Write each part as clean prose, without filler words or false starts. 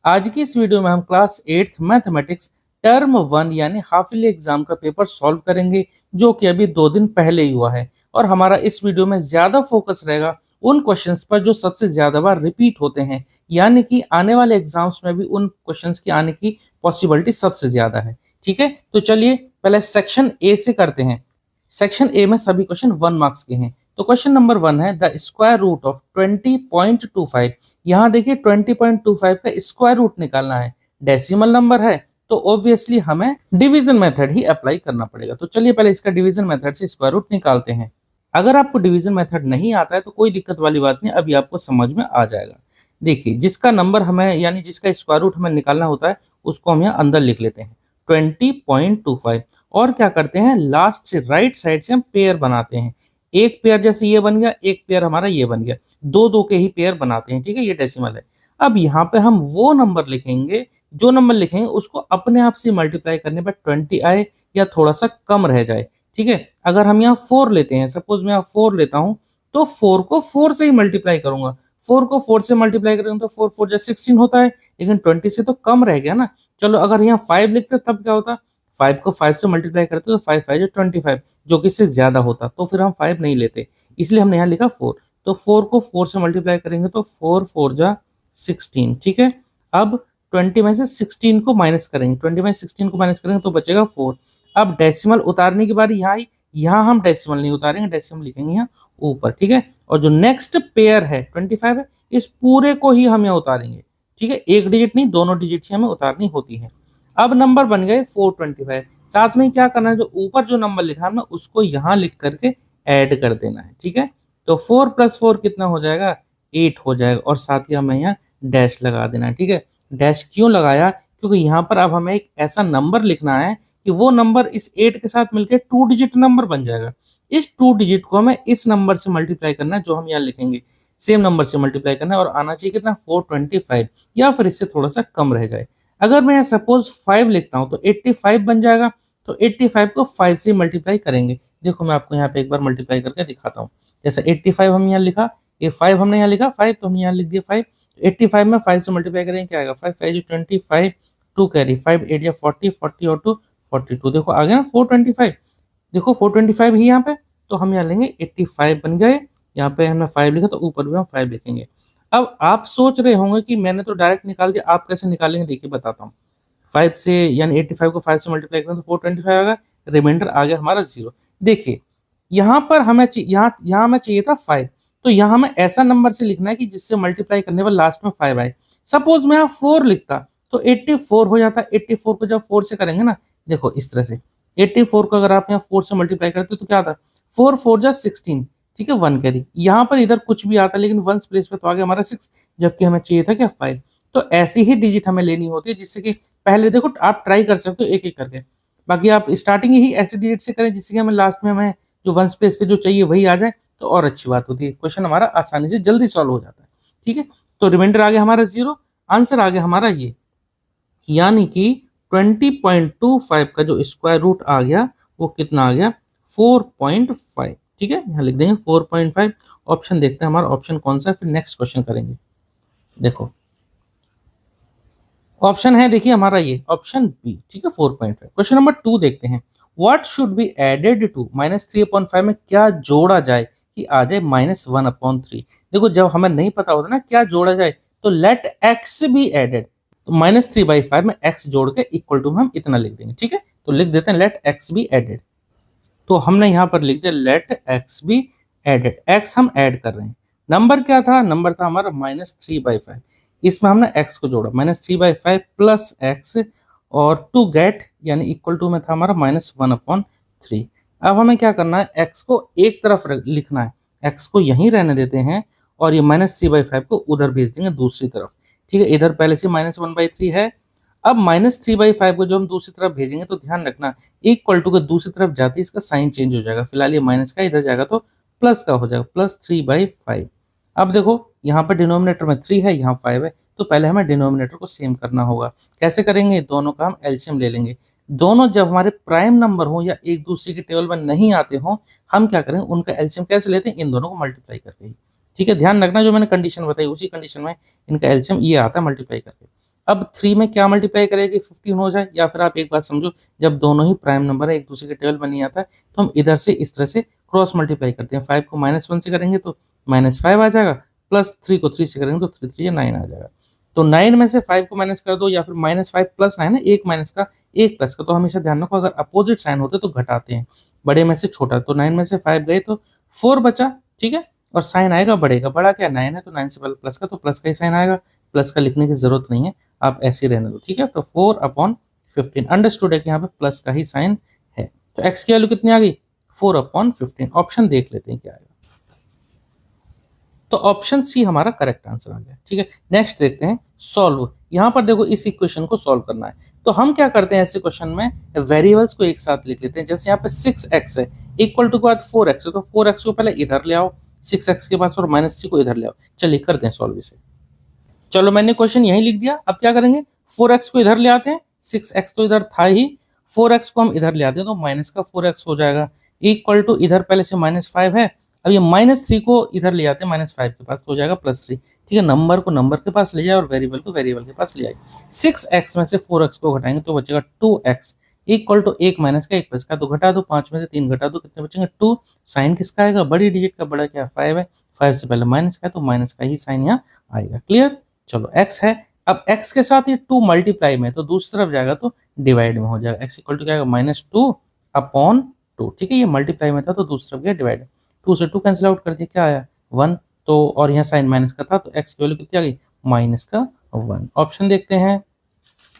आज की इस वीडियो में हम क्लास 8th मैथमेटिक्स टर्म 1 यानी हाफ ईयरली एग्जाम का पेपर सॉल्व करेंगे, जो कि अभी 2 दिन पहले ही हुआ है। और हमारा इस वीडियो में ज्यादा फोकस रहेगा उन क्वेश्चंस पर जो सबसे ज्यादा बार रिपीट होते हैं, यानी कि आने वाले एग्जाम्स में भी उन क्वेश्चंस की आने की पॉसिबिलिटी सबसे ज्यादा है। ठीक है, तो चलिए पहले सेक्शन ए से करते हैं। सेक्शन ए में सभी क्वेश्चन 1 मार्क्स के हैं। तो क्वेश्चन नंबर 1 है द स्क्वायर रूट ऑफ 20.25। यहाँ देखिए 20.25 का स्क्वायर रूट निकालना है, डेसिमल नंबर है, तो ऑब्वियसली हमें डिवीजन मेथड ही अप्लाई करना पड़ेगा। तो चलिए पहले इसका डिवीजन मेथड से स्क्वायर रूट निकालते हैं। अगर आपको डिवीजन मेथड नहीं आता है तो कोई दिक्कत वाली बात नहीं, अभी आपको समझ में आ जाएगा। देखिए जिसका नंबर हमें यानी जिसका स्क्वायर रूट हमें निकालना होता है उसको हम यहाँ अंदर लिख लेते हैं 20.25। और क्या करते हैं, लास्ट से राइट साइड से हम पेयर बनाते हैं। एक पेयर जैसे ये बन गया, एक पेयर हमारा ये बन गया, दो दो के ही पेयर बनाते हैं। ठीक है, ये डेसिमल है। अब यहाँ पे हम वो नंबर लिखेंगे, जो नंबर लिखेंगे उसको अपने आप से मल्टीप्लाई करने पर 20 आए या थोड़ा सा कम रह जाए। ठीक है, अगर हम यहाँ 4 लेते हैं, सपोज मैं यहाँ 4 लेता हूँ, तो 4 को 4 से ही मल्टीप्लाई करूंगा। 4 को 4 से मल्टीप्लाई करेंगे तो 4 4 16 होता है, लेकिन 20 से तो कम रह गया ना। चलो अगर यहाँ 5 लिखते तब क्या होता, 5 को 5 से मल्टीप्लाई करते तो 5 5 25, जो कि इससे ज्यादा होता, तो फिर हम 5 नहीं लेते, इसलिए हमने यहाँ लिखा 4। तो 4 को 4 से मल्टीप्लाई करेंगे तो 4 4 जा 16। ठीक है, अब 20 में से 16 को माइनस करेंगे, 20 में 16 को माइनस करेंगे तो बचेगा 4। अब डेसिमल उतारने की बारी यहाँ आई, यहाँ हम डेसिमल नहीं उतारेंगे, डेसिमल लिखेंगे यहाँ ऊपर। ठीक है, और जो नेक्स्ट पेयर है 25 है, इस पूरे को ही हम यहाँ उतारेंगे। ठीक है, एक डिजिट नहीं, दोनों डिजिट ही हमें उतारनी होती है। अब नंबर बन गए 425। साथ में क्या करना है, जो ऊपर जो नंबर लिखा है ना उसको यहाँ लिख करके ऐड कर देना है। ठीक है, तो 4 + 4 कितना हो जाएगा, 8 हो जाएगा, और साथ ही हमें यहाँ डैश लगा देना है। ठीक है, डैश क्यों लगाया, क्योंकि यहाँ पर अब हमें एक ऐसा नंबर लिखना है कि वो नंबर इस 8 के साथ मिलकर 2 डिजिट नंबर बन जाएगा। इस 2 डिजिट को हमें इस नंबर से मल्टीप्लाई करना है, जो हम यहाँ लिखेंगे सेम नंबर से मल्टीप्लाई करना है, और आना चाहिए कितना 425, या फिर इससे थोड़ा सा कम रह जाए। अगर मैं सपोज 5 लिखता हूँ तो 85 बन जाएगा, तो 85 को 5 से मल्टीप्लाई करेंगे। देखो मैं आपको यहाँ पे एक बार मल्टीप्लाई करके दिखाता हूँ। जैसे 85 हम यहाँ लिखा, ये 5 हमने यहाँ लिखा 5, तो हमने यहाँ लिख दिया 5। 85 में 5 से मल्टीप्लाई करेंगे, क्या आएगा 5 5 25, 2 कैरी 5 8 या 40, 40 और 2 42। देखो आ गया ना 425। देखो 425 ही यहाँ पे, तो हम यहाँ लेंगे 85 बन गए। यहाँ पे हमने 5 लिखा तो ऊपर भी हम 5 लिखेंगे। अब आप सोच रहे होंगे कि मैंने तो डायरेक्ट निकाल दिया, आप कैसे निकालेंगे, देखिए बताता हूँ। 5 से यानी 85 को 5 से मल्टीप्लाई करें तो 425 आएगा, रिमाइंडर आ गया हमारा 0। देखिए यहाँ पर हमें यहाँ हमें चाहिए था 5, तो यहाँ हमें ऐसा नंबर से लिखना है कि जिससे मल्टीप्लाई करने पर लास्ट में 5 आए। सपोज मैं यहाँ 4 लिखता तो 84 हो जाता। 84 को जब 4 से करेंगे ना, देखो इस तरह से 84 को अगर आप यहाँ 4 से मल्टीप्लाई करते तो क्या आता, 4 4 जा 16। ठीक है, 1 कैरी, यहाँ पर इधर कुछ भी आता, लेकिन 1 प्लेस पे तो आ गया हमारा 6, जबकि हमें चाहिए था क्या 5। तो ऐसी ही डिजिट हमें लेनी होती है, जिससे कि पहले देखो आप ट्राई कर सकते हो एक एक करके, बाकी आप स्टार्टिंग ही ऐसी डिजिट से करें जिससे कि हमें लास्ट में हमें जो 1 प्लेस पे जो चाहिए वही आ जाए, तो और अच्छी बात होती है, क्वेश्चन हमारा आसानी से जल्दी सॉल्व हो जाता है। ठीक है, तो रिमाइंडर आ गया हमारा 0, आंसर आ गया हमारा ये, यानी कि 20.25 का जो स्क्वायर रूट आ गया वो कितना आ गया 4.5। ठीक है, यहाँ लिख देंगे 4.5। ऑप्शन देखते हैं हमारा ऑप्शन कौन सा है, फिर नेक्स्ट क्वेश्चन करेंगे। देखो ऑप्शन है, देखिए हमारा ये ऑप्शन बी। ठीक है, 4.5। क्वेश्चन नंबर 2 देखते हैं। What should be added to -3/5 में क्या जोड़ा जाए कि आ जाए -1/3। देखो जब हमें नहीं पता होता ना क्या जोड़ा जाए, तो लेट एक्स बी एडेड, तो -3/5 में एक्स जोड़ के इक्वल टू हम इतना लिख देंगे। ठीक है, तो लिख देते हैं लेट एक्स बी एडेड। तो हमने यहाँ पर लिख दिया let x be added, x हम ऐड कर रहे हैं। नंबर क्या था, नंबर था हमारा -3/5, इसमें हमने x को जोड़ा -3/5 प्लस एक्स, और टू गेट यानी इक्वल टू में था हमारा -1/3। अब हमें क्या करना है, x को एक तरफ लिखना है, x को यहीं रहने देते हैं, और ये -3/5 को उधर भेज देंगे दूसरी तरफ। ठीक है, इधर पहले से -1/3 है। अब -3/5 को जो हम दूसरी तरफ भेजेंगे, तो ध्यान रखना इक्वल टू के दूसरी तरफ जाते ही इसका साइन चेंज हो जाएगा। फिलहाल ये माइनस का इधर जाएगा तो प्लस का हो जाएगा, +3/5। अब देखो यहाँ पर डिनोमिनेटर में 3 है, यहाँ 5 है, तो पहले हमें डिनोमिनेटर को सेम करना होगा। कैसे करेंगे, दोनों का हम एलसीएम ले लेंगे। दोनों जब हमारे प्राइम नंबर हो या एक दूसरे के टेबल में नहीं आते हो, हम क्या करेंगे, उनका एलसीएम कैसे लेते हैं, इन दोनों को मल्टीप्लाई करके ही। ठीक है, ध्यान रखना जो मैंने कंडीशन बताई उसी कंडीशन में इनका एलसीएम ये आता है मल्टीप्लाई करके। अब 3 में क्या मल्टीप्लाई करेगी 15 हो जाए, या फिर आप एक बात समझो, जब दोनों ही प्राइम नंबर है एक दूसरे के टेबल बन आता है तो हम इधर से इस तरह से क्रॉस मल्टीप्लाई करते हैं। 5 को -1 से करेंगे तो -5 आ जाएगा, प्लस 3 को 3 से करेंगे तो 3 3 9 आ जाएगा। तो 9 में से 5 को माइनस कर दो, या फिर -5 प्लस 9 है, एक माइनस का एक प्लस का। तो हमेशा ध्यान रखो, अगर अपोजिट साइन होते तो घटाते हैं, बड़े में से छोटा। तो 9 में से 5 गए तो 4 बचा, ठीक है। और साइन आएगा बड़े का, बड़ा क्या 9 है तो 9 से पहले प्लस का, तो प्लस का ही साइन आएगा, प्लस का लिखने की जरूरत नहीं है, आप ऐसे ही रहने दो, ठीक है। तो 4/15 अंडरस्टूड है कि यहाँ पे प्लस का ही साइन है। तो x की वैल्यू कितनी आ गई 4/15। ऑप्शन देख लेते हैं क्या आएगा। तो ऑप्शन सी हमारा करेक्ट आंसर आ गया, ठीक है। नेक्स्ट देखते हैं सॉल्व। यहाँ पर देखो इस इक्वेशन को सॉल्व करना है, तो हम क्या करते हैं ऐसे क्वेश्चन में, वेरिएबल्स को एक साथ लिख लेते हैं। जैसे यहाँ पे 6x है, इक्वल टू के बाद 4x है, तो 4x को पहले इधर ले आओ 6x के पास, और -3 को इधर ले आओ। चलिए करते हैं सॉल्व इसे। चलो मैंने क्वेश्चन यही लिख दिया। अब क्या करेंगे, 4x को इधर ले आते हैं, 6x तो इधर था ही, 4x को हम इधर ले आते हैं तो माइनस का 4x हो जाएगा, इक्वल टू इधर पहले से -5 है, अब ये -3 को इधर ले आते हैं -5 के पास, तो हो जाएगा +3, ठीक है। नंबर को नंबर के पास ले जाए और वेरिएबल को वेरिएबल के पास ले आए। 6x में से 4x को घटाएंगे तो बचेगा 2x, इक्वल टू एक माइनस का एक प्लस का, तो घटा दो, 5 में से 3 घटा दो, कितने बचेंगे 2। साइन किसका आएगा, बड़ी डिजिट का, बड़ा क्या 5 है, 5 से पहले माइनस का है तो माइनस का ही साइन यहाँ आएगा। क्लियर। चलो x है, अब x के साथ ये 2 मल्टीप्लाई में, तो दूसरी तरफ जाएगा तो डिवाइड में हो जाएगा। x इक्वल टू क्या आएगा -2/2, ठीक है। ये मल्टीप्लाई में था तो दूसरी तरफ गया डिवाइड, 2 से 2 कैंसिल आउट कर दिया, क्या आया 1। तो और यहाँ साइन माइनस का था तो x की वैल्यू कितनी आ गई -1। ऑप्शन देखते हैं,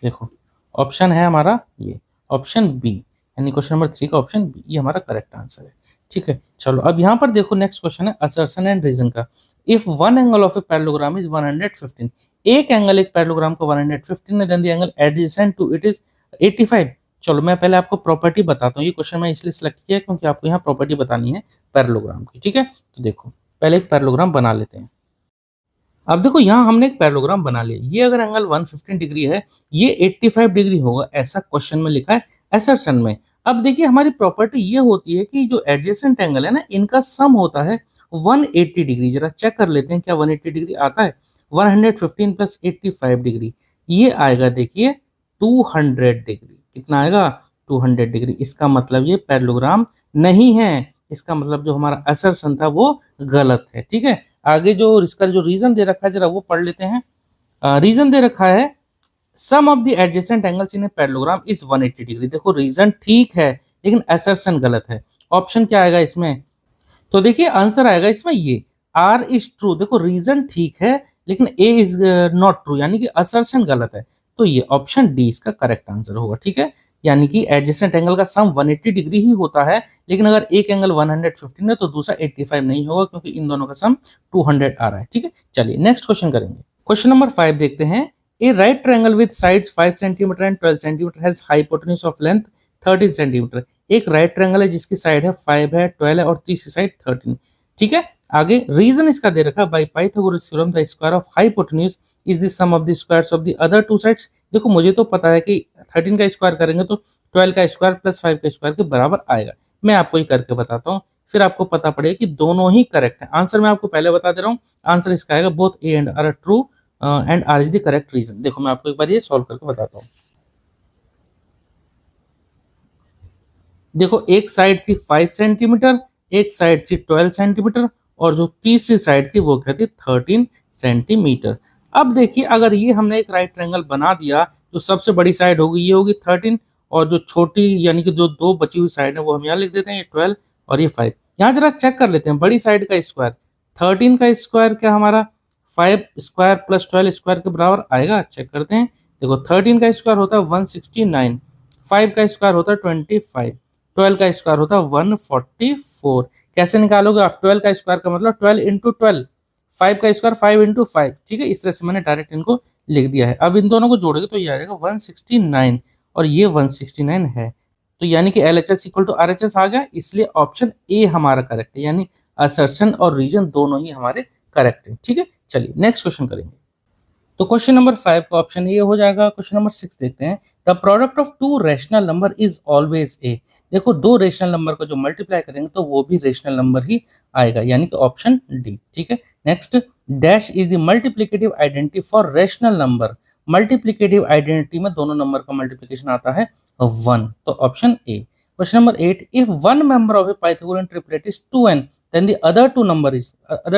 देखो ऑप्शन है हमारा ये ऑप्शन बी, यानी क्वेश्चन नंबर 3 का ऑप्शन बी, ये हमारा करेक्ट आंसर है, ठीक है। चलो अब यहाँ पर देखो नेक्स्ट क्वेश्चन है असर्शन एंड रीजन का। If one angle of a parallelogram is 115, एक एंगल एक पैरेललोग्राम का 115 है, then the angle adjacent to it is 85। चलो मैं पहले आपको प्रॉपर्टी बताता हूँ, ये क्वेश्चन मैं इसलिए सिलेक्ट किया क्योंकि आपको यहाँ प्रॉपर्टी बतानी है पैरेललोग्राम की, ठीक है। तो देखो पहले एक पैरेललोग्राम बना लेते हैं। अब देखो यहाँ हमने एक पैरेललोग्राम बना लिया, ये अगर एंगल 115 डिग्री है, ये 85 डिग्री होगा, ऐसा क्वेश्चन में लिखा है असर्शन में। अब देखिए हमारी प्रॉपर्टी ये होती है कि जो एडजेसेंट एंगल है ना, इनका सम होता है 180 डिग्री। जरा चेक कर लेते हैं क्या 180 डिग्री आता है। 115 प्लस 85 डिग्री, ये आएगा देखिए 200 डिग्री। कितना आएगा 200 डिग्री। इसका मतलब ये पैरेललोग्राम नहीं है, इसका मतलब जो हमारा असर्शन था वो गलत है, ठीक है। आगे जो इसका जो रीजन दे रखा है जरा वो पढ़ लेते हैं। रीजन दे रखा है sum of the adjacent angles in a parallelogram is 180 degree. देखो रीजन ठीक है लेकिन असर्शन गलत है। ऑप्शन क्या आएगा इसमें, तो देखिए आंसर आएगा इसमें ये आर इज ट्रू। देखो रीजन ठीक है लेकिन ए इज नॉट ट्रू, यानी कि असर्शन गलत है। तो ये ऑप्शन डी इसका करेक्ट आंसर होगा, ठीक है। यानी कि एडजेसेंट एंगल का सम 180 डिग्री ही होता है, लेकिन अगर एक एंगल 115 है तो दूसरा 85 नहीं होगा, क्योंकि इन दोनों का सम 200 आ रहा है, ठीक है। चलिए नेक्स्ट क्वेश्चन करेंगे। क्वेश्चन नंबर 5 देखते हैं। A right triangle with sides 5 centimetre and 12 centimetre has hypotenuse of length 13 centimetre. एक राइट ट्रायंगल है जिसकी साइड है 5 है, 12 है और तीसरी साइड 13, ठीक है। आगे रीजन इसका दे रखा है by Pythagoras theorem the square of hypotenuse is the sum of the squares of the other two sides. देखो मुझे तो पता है कि 13 का स्क्वायर करेंगे तो 12 का स्क्वायर प्लस 5 का स्क्वायर के बराबर आएगा। मैं आपको ही करके बताता हूँ, फिर आपको पता पड़ेगा कि दोनों ही करेक्ट है। आंसर मैं आपको पहले बता दे रहा हूँ, आंसर इसका आएगा both A and R true and R is the correct reason. देखो मैं आपको एक बार ये सॉल्व करके बताता हूँ। देखो एक साइड थी 5 सेंटीमीटर, एक साइड थी 12 सेंटीमीटर, और जो तीसरी साइड थी वो क्या थी 13 सेंटीमीटर। अब देखिए अगर ये हमने एक राइट ट्रायंगल बना दिया, जो सबसे बड़ी साइड होगी ये होगी 13, और जो छोटी यानी कि जो दो बची हुई साइड है वो हम यहाँ लिख देते हैं, ये 12 और ये 5। यहाँ जरा चेक कर लेते हैं बड़ी साइड का स्क्वायर, 13 का स्क्वायर क्या हमारा 5 स्क्वायर प्लस 12 स्क्वायर के बराबर आएगा। चेक करते हैं, देखो 13 का स्क्वायर होता है 169, 5 का स्क्वायर होता है 25, 12 का स्क्वायर होता है 144। कैसे निकालोगे आप, 12 का स्क्वायर का मतलब 12 इंटू 12, 5 का स्क्वायर 5 इंटू 5, ठीक है। इस तरह से मैंने डायरेक्ट इनको लिख दिया है। अब इन दोनों को जोड़ोगे तो ये आ जाएगा 169 और ये 169 है, तो यानी कि LHS इक्वल टू RHS आ गया, इसलिए ऑप्शन ए हमारा करेक्ट है, यानी असर्शन और रीजन दोनों ही हमारे करेक्ट है, ठीक है। चलिए नेक्स्ट क्वेश्चन करेंगे। तो क्वेश्चन नंबर 5 का ऑप्शन ए हो जाएगा। क्वेश्चन नंबर 6 देखते हैं। The product of two rational number is always a. देखो दो रेशनल नंबर को जो मल्टीप्लाई करेंगे तो वो भी रेशनल नंबर ही आएगा, यानी कि ऑप्शन डी, ठीक है। Next, dash is the multiplicative identity for rational number multiplicative identity में दोनों नंबर का मल्टीप्लिकेशन आता है 1, तो option A. Question number 8, if one member of a Pythagorean triplet is 2n then the other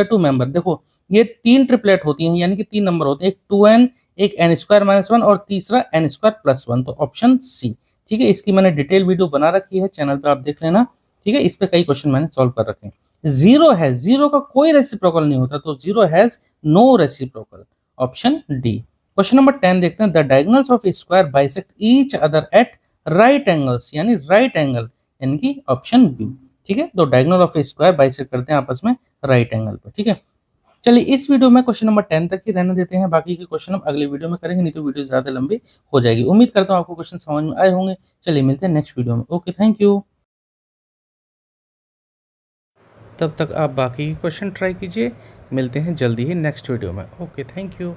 two member. देखो ये 3 triplet होती हैं, यानी कि 3 नंबर होते हैं, एक 2n, एक n² - 1 और तीसरा n² + 1, तो ऑप्शन सी। ठीक है, इसकी मैंने डिटेल वीडियो बना रखी है, चैनल पे आप देख लेना। ठीक है, इस पे कई क्वेश्चन मैंने सॉल्व कर रखे हैं। जीरो है, जीरो का कोई रेसिप्रोकल नहीं होता, तो zero has no reciprocal, option D. Question number 10 देखते हैं, the diagonals of a square bisect each other at right angles, यानी राइट एंगल, यानी कि ऑप्शन बी। ठीक है, तो diagonal of a square bisect करते हैं आपस में राइट एंगल पर। ठीक है, चलिए इस वीडियो में क्वेश्चन नंबर 10 तक ही रहने देते हैं, बाकी के क्वेश्चन हम अगले वीडियो में करेंगे, नहीं तो वीडियो ज्यादा लंबी हो जाएगी। उम्मीद करता हूँ आपको क्वेश्चन समझ में आए होंगे। चलिए मिलते हैं नेक्स्ट वीडियो में। Okay, thank you. तब तक आप बाकी के क्वेश्चन ट्राई कीजिए, मिलते हैं जल्दी ही नेक्स्ट वीडियो में। Okay, thank you.